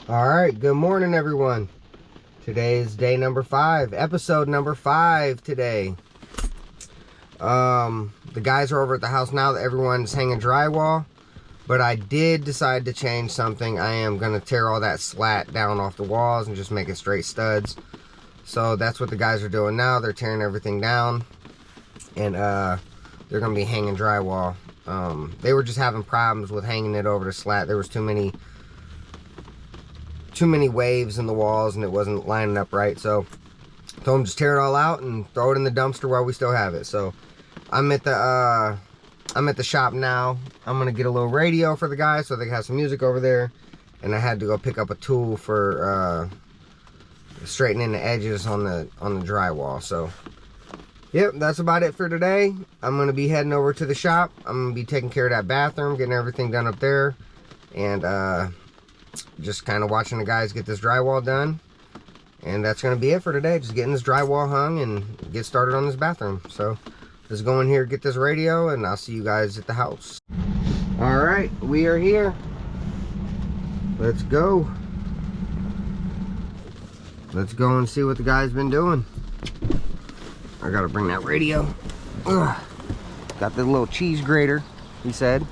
Alright, good morning everyone. Today is day number 5, episode number 5 today. The guys are over at the house now that everyone's hanging drywall, but I did decide to change something. I am going to tear all that slat down off the walls and just make it straight studs. So that's what the guys are doing now. They're tearing everything down, and they're going to be hanging drywall. They were just having problems with hanging it over the slat. There was too many waves in the walls and it wasn't lining up right. So I told them just tear it all out and throw it in the dumpster while we still have it. So I'm at the shop now. I'm gonna get a little radio for the guys so they can have some music over there, and I had to go pick up a tool for straightening the edges on the drywall. So yep, that's about it for today. I'm gonna be heading over to the shop. I'm gonna be taking care of that bathroom, getting everything done up there, and just kind of watching the guys get this drywall done. And that's gonna be it for today. Just getting this drywall hung and get started on this bathroom. So let's go in here, get this radio, and I'll see you guys at the house. All right, we are here. Let's go. Let's go and see what the guys been doing. I gotta bring that radio. Ugh. Got the little cheese grater, he said.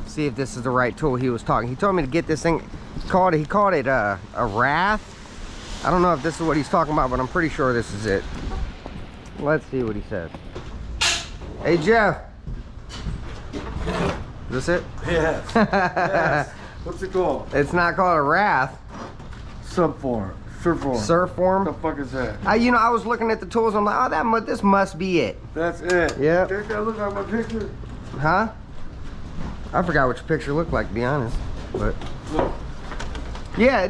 See if this is the right tool he was talking. He told me to get this thing. He called it a wrath. I don't know if this is what he's talking about, but I'm pretty sure this is it. Let's see what he says. Hey Jeff. Is this it? Yes. Yes. What's it called? It's not called a wrath. Subform. Surform. Surform? What the fuck is that? You know, I was looking at the tools. I'm like, oh, this must be it. That's it. Yep. Does that look like my picture? Huh? I forgot what your picture looked like, to be honest. But look. Yeah,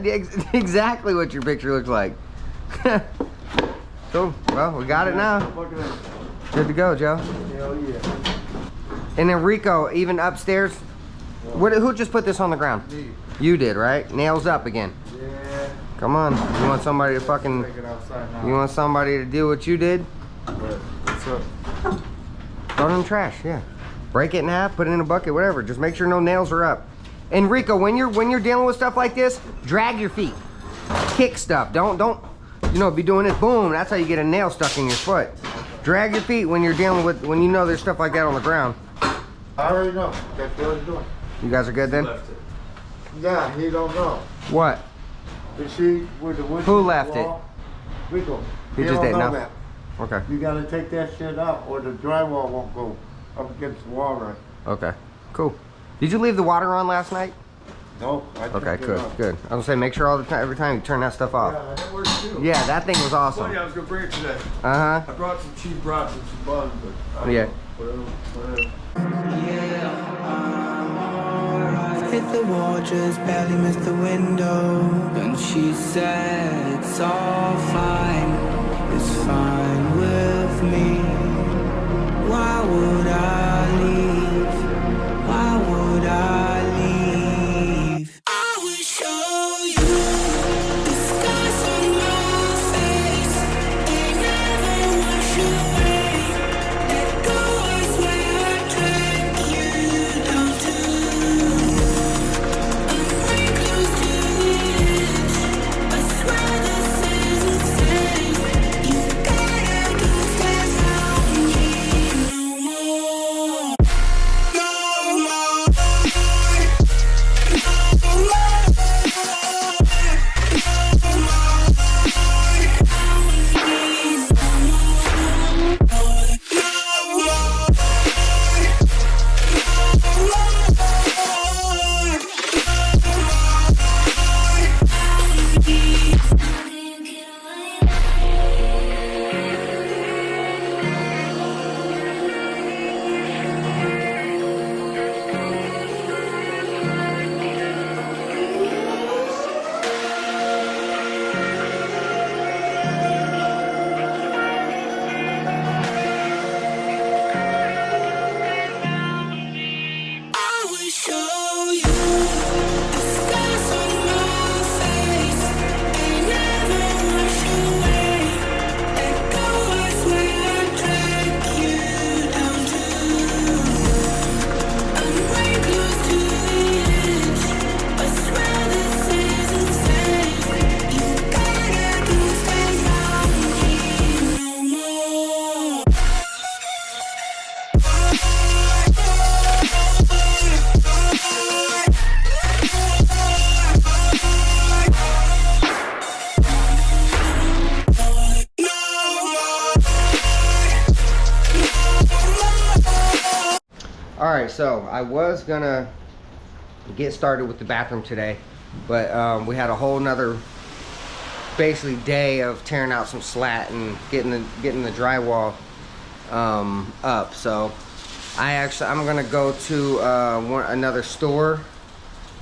exactly what your picture looks like. Cool. Well, we got it now. Look at that. Good to go, Joe. Hell yeah. And then Rico, even upstairs. Who just put this on the ground? Me. You did, right? Nails up again. Yeah. Come on. You want somebody to fucking... Take it outside now. You want somebody to do what you did? What's up? Throw it in the trash, yeah. Break it in half, put it in a bucket, whatever. Just make sure no nails are up. And Rico, when you're dealing with stuff like this, drag your feet. Kick stuff. Don't be doing this. Boom. That's how you get a nail stuck in your foot. Drag your feet when you're dealing with, when you know there's stuff like that on the ground. I already know. That's what he's doing. You guys are good then? Yeah, he don't know. What? The sheet with the wood. Who left it? Rico. He just didn't know. That. Okay. You gotta take that shit out or the drywall won't go up against the wall right. Okay. Cool. Did you leave the water on last night? No. Okay, good. I was gonna say, make sure all the time, every time you turn that stuff off. Yeah, that works too. Yeah, that thing was awesome. Funny, I was gonna bring it today. Uh-huh. I brought some cheap brats and some buns, but I don't Yeah. know, whatever. Hit the wall, just barely missed the window. And she said, it's all fine, it's fine with me. Why would I leave? Why would I leave? I will show you the scars on my face. They never wash away. Let go is where I drag you down to. I'm way close to the edge. I swear this isn't safe. You gotta go stand out here no more. right, so I was gonna get started with the bathroom today, but we had a whole nother basically day of tearing out some slat and getting the drywall up. So I'm gonna go to another store,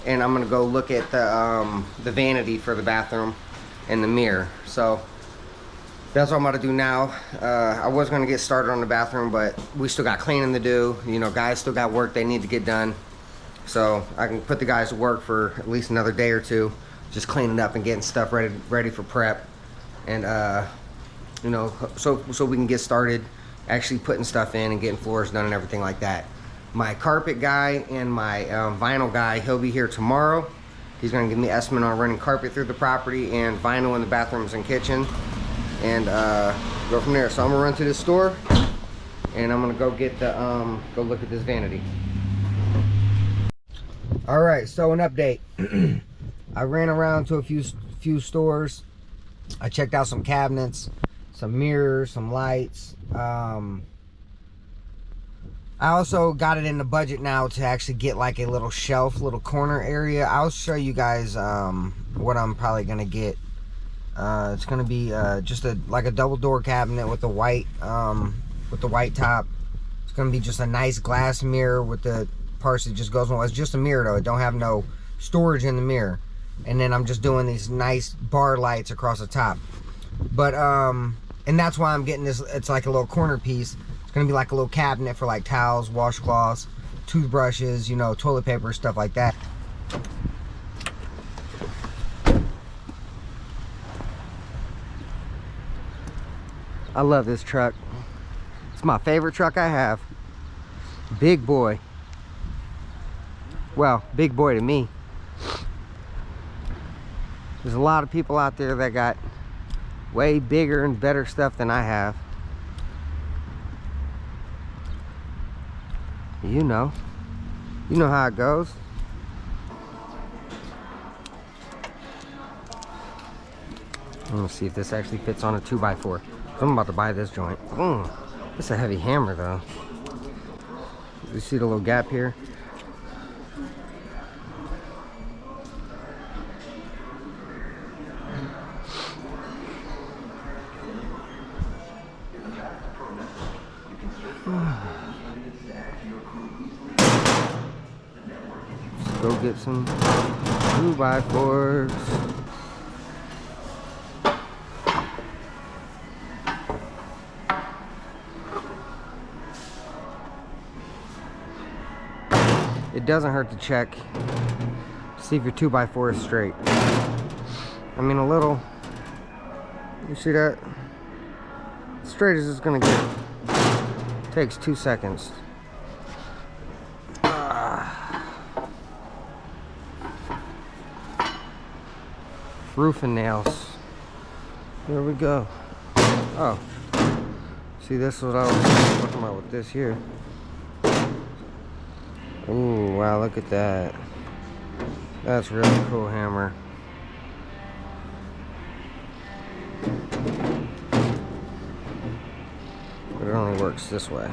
and I'm gonna go look at the vanity for the bathroom and the mirror. So that's what I'm about to do now. I was gonna get started on the bathroom, but we still got cleaning to do. You know, guys still got work they need to get done. So I can put the guys to work for at least another day or two, just cleaning up and getting stuff ready for prep. And you know, so we can get started actually putting stuff in and getting floors done and everything like that. My carpet guy and my vinyl guy, he'll be here tomorrow. He's gonna give me an estimate on running carpet through the property and vinyl in the bathrooms and kitchen, and go from there. So I'm gonna run to the store, and I'm gonna go get the go look at this vanity. All right, so an update. I ran around to a few stores. I checked out some cabinets, some mirrors, some lights. I also got it in the budget now to actually get like a little shelf, little corner area. I'll show you guys what I'm probably gonna get. It's gonna be just like a double door cabinet with the white top. It's gonna be just a nice glass mirror with the parts that just goes on. It's just a mirror though. It don't have no storage in the mirror. And then I'm just doing these nice bar lights across the top. But and that's why I'm getting this. It's like a little corner piece. It's gonna be like a little cabinet for like towels, washcloths, toothbrushes, you know, toilet paper, stuff like that. I love this truck. It's my favorite truck I have. Big boy. Well, big boy to me. There's a lot of people out there that got way bigger and better stuff than I have. You know how it goes. I'm gonna see if this actually fits on a 2x4. I'm about to buy this joint. It's a heavy hammer though. You see the little gap here? Let's go get some 2x4s. It doesn't hurt to check, see if your 2x4 is straight. I mean, a little, you see that? Straight as it's gonna get. Takes 2 seconds. Roofing nails. There we go. Oh, see, this is what I was talking about with this here. Ooh, wow, look at that. That's really cool hammer. But it only works this way.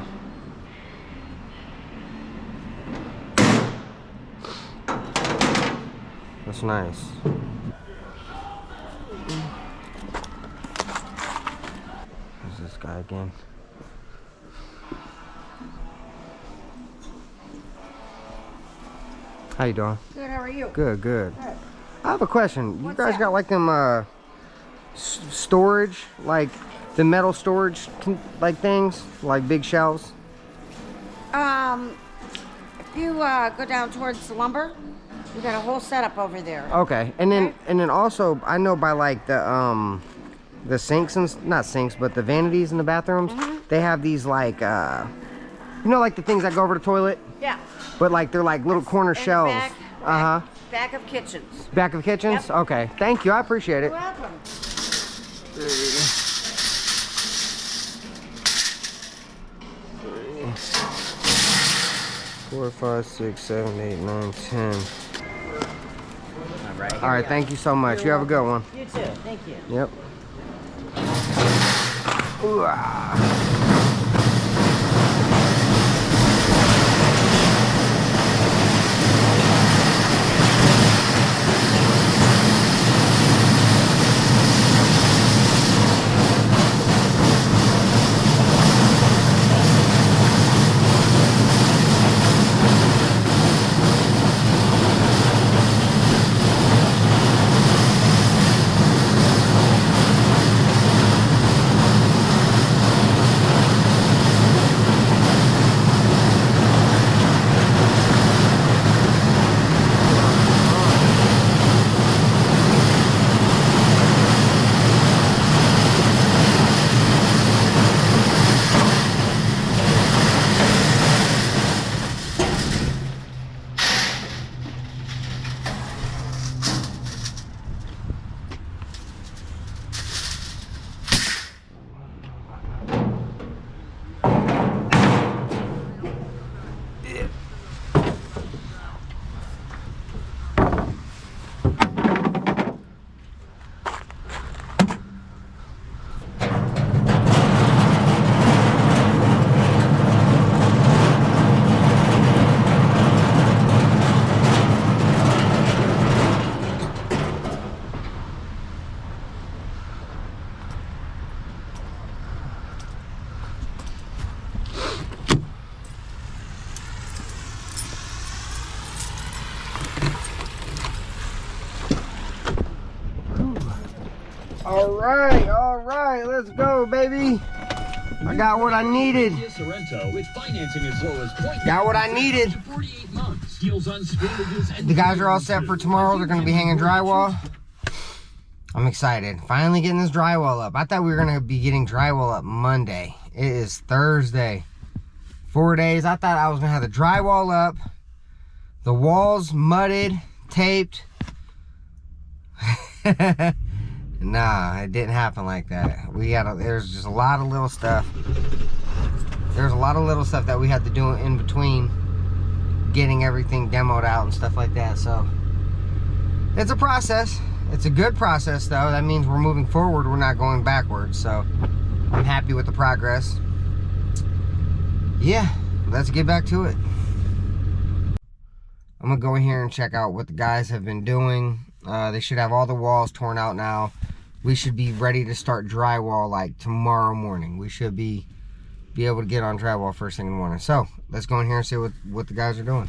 That's nice. Who's this guy again? How you doing? Good, how are you? Good, good. Good. I have a question. What's you guys that? got like them storage, like the metal storage like things, like big shelves? If you go down towards the lumber, we got a whole setup over there. Okay. And then also I know by like the sinks and not sinks, but the vanities in the bathrooms, they have these like you know, like the things that go over the toilet? Yeah. But like they're like little corner In the shelves. back, back of kitchens. Back of kitchens? Yep. Okay. Thank you. I appreciate it. You're welcome. 4, 5, 6, 7, 8, 9, 10. All right. All right, thank you so much. You have a good one. You too. Thank you. Yep. Ooh, ah. All right, let's go, baby. I got what I needed. Got what I needed. The guys are all set for tomorrow. They're gonna be hanging drywall. I'm excited. Finally getting this drywall up. I thought we were gonna be getting drywall up Monday. It is Thursday. 4 days. I thought I was gonna have the drywall up, the walls mudded, taped. Nah, it didn't happen like that. There's just a lot of little stuff. There's a lot of little stuff that we had to do in between getting everything demoed out and stuff like that. So it's a process. It's a good process though. That means we're moving forward. We're not going backwards. So I'm happy with the progress. Yeah, let's get back to it. I'm gonna go in here and check out what the guys have been doing. They should have all the walls torn out now. We should be ready to start drywall like tomorrow morning. We should be able to get on drywall first thing in the morning. So let's go in here and see what the guys are doing.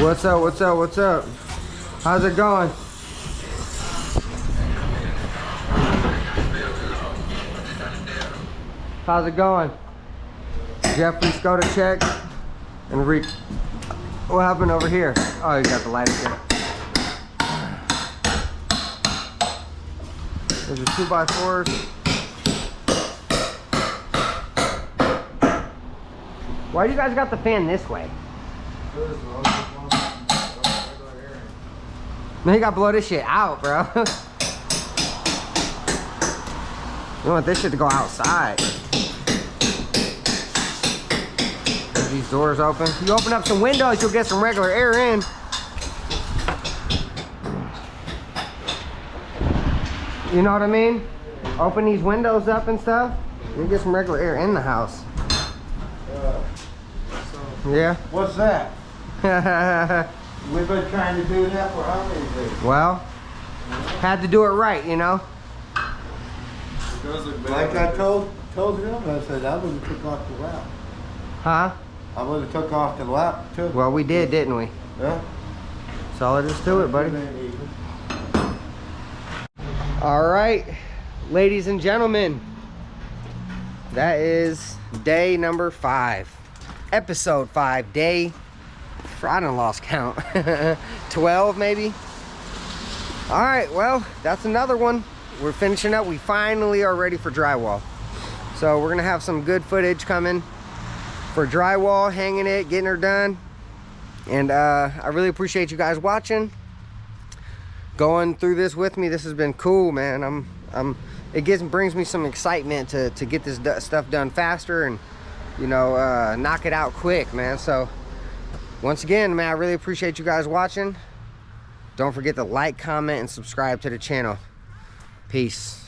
What's up, what's up, what's up? How's it going? How's it going? Jeffrey Skoda check and read. What happened over here? Oh, you got the light here. There's a 2x4s. Why do you guys got the fan this way? Man, you gotta blow this shit out, bro. You want this shit to go outside. There's these doors open. You open up some windows, you'll get some regular air in. You know what I mean? Open these windows up and stuff. You get some regular air in the house. Yeah. What's that? We've been trying to do that for how many days? Well, had to do it right, you know? Like I told him, I said I would have took off the lap. Huh? I would have took off the lap too. Well, we did, didn't we? Yeah. That's all there is to it, buddy. All right, ladies and gentlemen, that is day number 5. Episode 5, day, I done lost count, 12 maybe. All right, well, that's another one. We're finishing up. We finally are ready for drywall. So we're gonna have some good footage coming for drywall, hanging it, getting her done. And I really appreciate you guys watching, going through this with me. This has been cool, man. It brings me some excitement to get this stuff done faster and, you know, knock it out quick, man. So once again, man, I really appreciate you guys watching. Don't forget to like, comment, and subscribe to the channel. Peace.